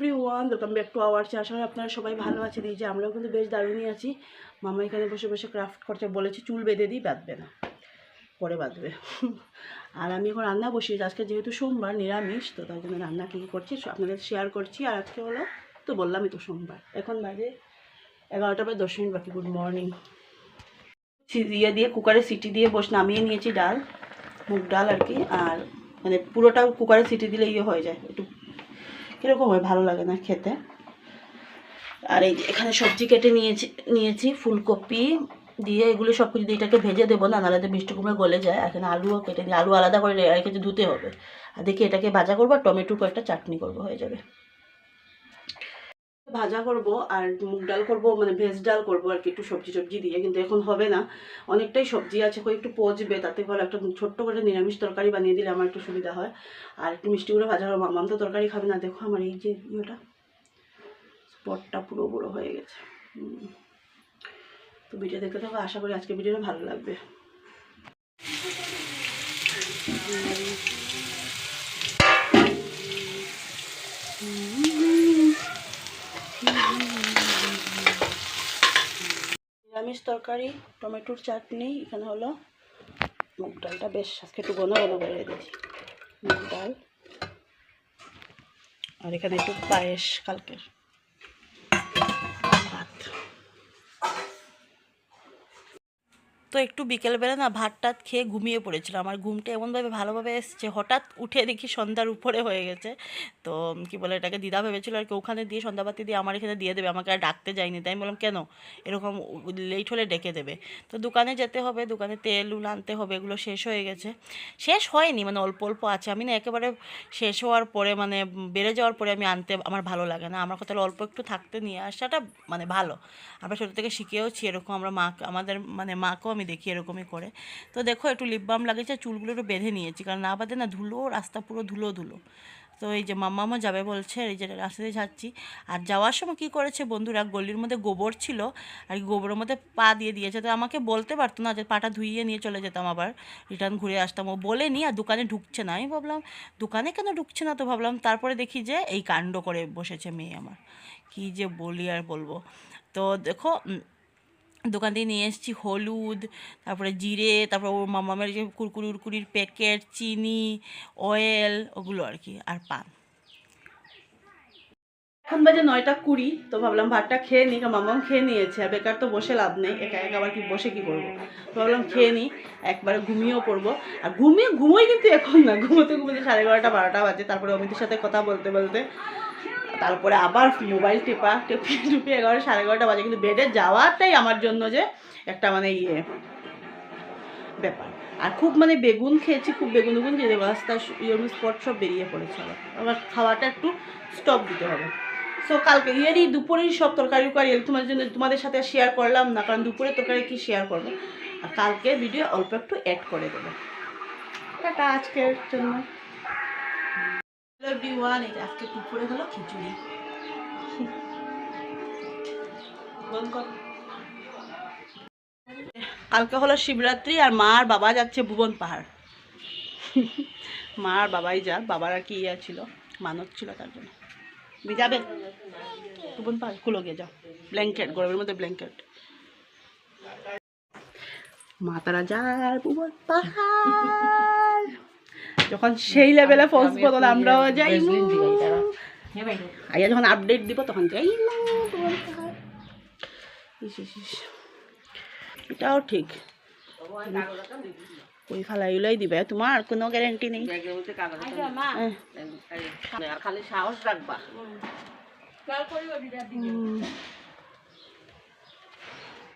Everyone, welcome back to our channel. আশা করি আপনারা সবাই ভালো আছেন। এই যে আমরাও কিন্তু বেশ দারুণই আছি। মামা এখানে বসে বসে ক্রাফট করছে, বলেছে চুল বেঁধে দিই, বাঁধবে না, পরে বাঁধবে। আর আমি এখন রান্না বসিয়েছি। আজকে যেহেতু সোমবার নিরামিষ, তো তাই জন্য রান্না কী করছি আপনাদের শেয়ার করছি। আর আজকে হলো, তো বললামই তো সোমবার। এখন বাজে 11টা বাজে 10 মিনিট বাকি। Good morning. দিয়ে কুকারে সিটি দিয়ে নামিয়ে নিয়েছি ডাল, মুগ ডাল আর কি। আর মানে পুরোটা কুকারে সিটি দিলে হয়ে যায়, একটু কীরকম হয়, ভালো লাগে না খেতে। আর এই যে এখানে সবজি কেটে নিয়েছি ফুলকপি দিয়ে, এগুলো সব কিছু দিয়ে এটাকে ভেজে দেবো, না নাহলে মিষ্টি কুমড়া গলে যায়। এখানে আলুও কেটে দিই, আলু আলাদা করে রেখে ধুতে হবে। আর দেখি এটাকে ভাজা করবো, আর টমেটো একটা চাটনি করবো, হয়ে যাবে। ভাজা করব আর মুগ ডাল করবো, মানে ভেজ ডাল করবো আর কি, একটু সবজি দিয়ে। কিন্তু এখন হবে না, অনেকটাই সবজি আছে, একটু পচবে। তাতে ভালো একটা ছোট্ট করে নিরামিষ তরকারি বানিয়ে দিলে আমার একটু সুবিধা হয়। আর একটু মিষ্টিগুলো ভাজা করবো। মামাম তো তরকারি খাবে না। দেখো আমার এই যে ইয়েটা, স্পটটা পুরো বড়ো হয়ে গেছে। তো ভিডিও দেখতে থাকো, আশা করি আজকে ভিডিওটা ভালো লাগবে। নিরামিষ তরকারি, টমেটোর চাটনি। এখানে হলো মুগ ডালটা বেশ আজকে একটু ঘন ঘন করে দিয়েছি, মুগ ডাল। আর এখানে একটু পায়েস, কালকের ভাত। তো একটু বিকেলবেলা না ভাত টাত খেয়ে ঘুমিয়ে পড়েছিলাম। আমার ঘুমটা এমনভাবে ভালোভাবে এসছে, হঠাৎ উঠে দেখি সন্ধ্যার উপরে হয়ে গেছে। তো কি বলে এটাকে, দিদা ভেবেছিল আর কি ওখানে দিয়ে সন্ধ্যাবাতি দিয়ে আমার এখানে দিয়ে দেবে, আমাকে আর ডাকতে যায়নি। তাই আমি বললাম কেন, এরকম লেট হলে ডেকে দেবে। তো দোকানে যেতে হবে, দোকানে তেল উল আনতে হবে, এগুলো শেষ হয়ে গেছে। শেষ হয়নি, মানে অল্প অল্প আছে। আমি না একেবারে শেষ হওয়ার পরে, মানে বেড়ে যাওয়ার পরে আমি আনতে আমার ভালো লাগে না। আমার কথা অল্প একটু থাকতে নিয়ে আসাটা মানে ভালো। আমরা ছোটো থেকে শিখেওছি এরকম, আমরা আমাদের মানে মাকেও আমি দেখি এরকমই করে। তো দেখো একটু লিপ বাম লাগিয়েছে, চুলগুলো একটু বেঁধে নিয়েছি, কারণ না বাঁধে না ধুলো, রাস্তা পুরো ধুলো ধুলো। তো এই যে মাম্মামও যাবে বলছে, এই যে রাস্তাতে যাচ্ছি। আর যাওয়ার সময় কী করেছে বন্ধুরা, গলির মধ্যে গোবর ছিল আর গোবরের মধ্যে পা দিয়ে দিয়েছে। তো আমাকে বলতে পারতো না যে পাটা ধুইয়ে নিয়ে চলে যেতাম, আবার রিটার্ন ঘুরে আসতাম। ও বলেনি, আর দোকানে ঢুকছে না। আমি ভাবলাম দোকানে কেন ঢুকছে না, তো ভাবলাম তারপরে দেখি যে এই কাণ্ড করে বসেছে মেয়ে আমার। কী যে বলি আর বলবো। তো দেখো দোকান থেকে নিয়ে এসেছি হলুদ, তারপরে জিরে, তারপর ওর মামামের যে কুরকুরির প্যাকেট, চিনি, অয়েল, ওগুলো আর কি, আর পান। এখন বাজে 9টা 20। তো ভাবলাম ভাতটা খেয়ে নিই, কারণ মামাম খেয়ে নিয়েছে। আর বেকার তো বসে লাভ নেই, একা একা আবার কি বসে কী করবো। তো ভাবলাম খেয়ে নিই, একবারে ঘুমিয়েও পড়বো। আর ঘুমোই কিন্তু এখন না, ঘুমোতে 11:30 12টা বাজে। তারপরে অমিতের সাথে কথা বলতে বলতে তারপরে আবার মোবাইল টুপি 11:30 বাজে। কিন্তু বেডে যাওয়াটাই আমার জন্য যে একটা মানে ব্যাপার। আর খুব মানে বেগুন খেয়েছি, খুব বেগুন খেয়ে রাস্তা স্পট সব বেরিয়ে পড়েছে। আবার খাওয়াটা একটু স্টপ দিতে হবে। সো কালকে দুপুরের সব তরকারি তোমাদের সাথে শেয়ার করলাম না, কারণ দুপুরের তরকারি কি শেয়ার করবো। আর কালকে ভিডিও অল্প একটু অ্যাড করে দেবো। এটা আজকের জন্য আজকে দুপুরে হলো খিচুড়ি। কালকে হলো শিবরাত্রি, আর মা আর বাবা যাচ্ছে ভুবন পাহাড়। মা আর বাবাই বাবার আর কি ছিল, মানত ছিল, তার জন্য যাবে ভুবন পাহাড়। খুলো গিয়ে যাও, ব্ল্যাঙ্কেট, গরমের মধ্যে ব্ল্যাঙ্কেট। মা তারা যার ভুবন পাহাড়, যখন সেই লেভেলে পৌঁছবো তখন আমরাও যাই। আইয়া যখন আপডেট দিব তখন যাই। এটাও ঠিক, ওই ফালাইগুলোই দিবে, তোমার কোনো গ্যারেন্টি নেই। খালি সাহস রাখবা।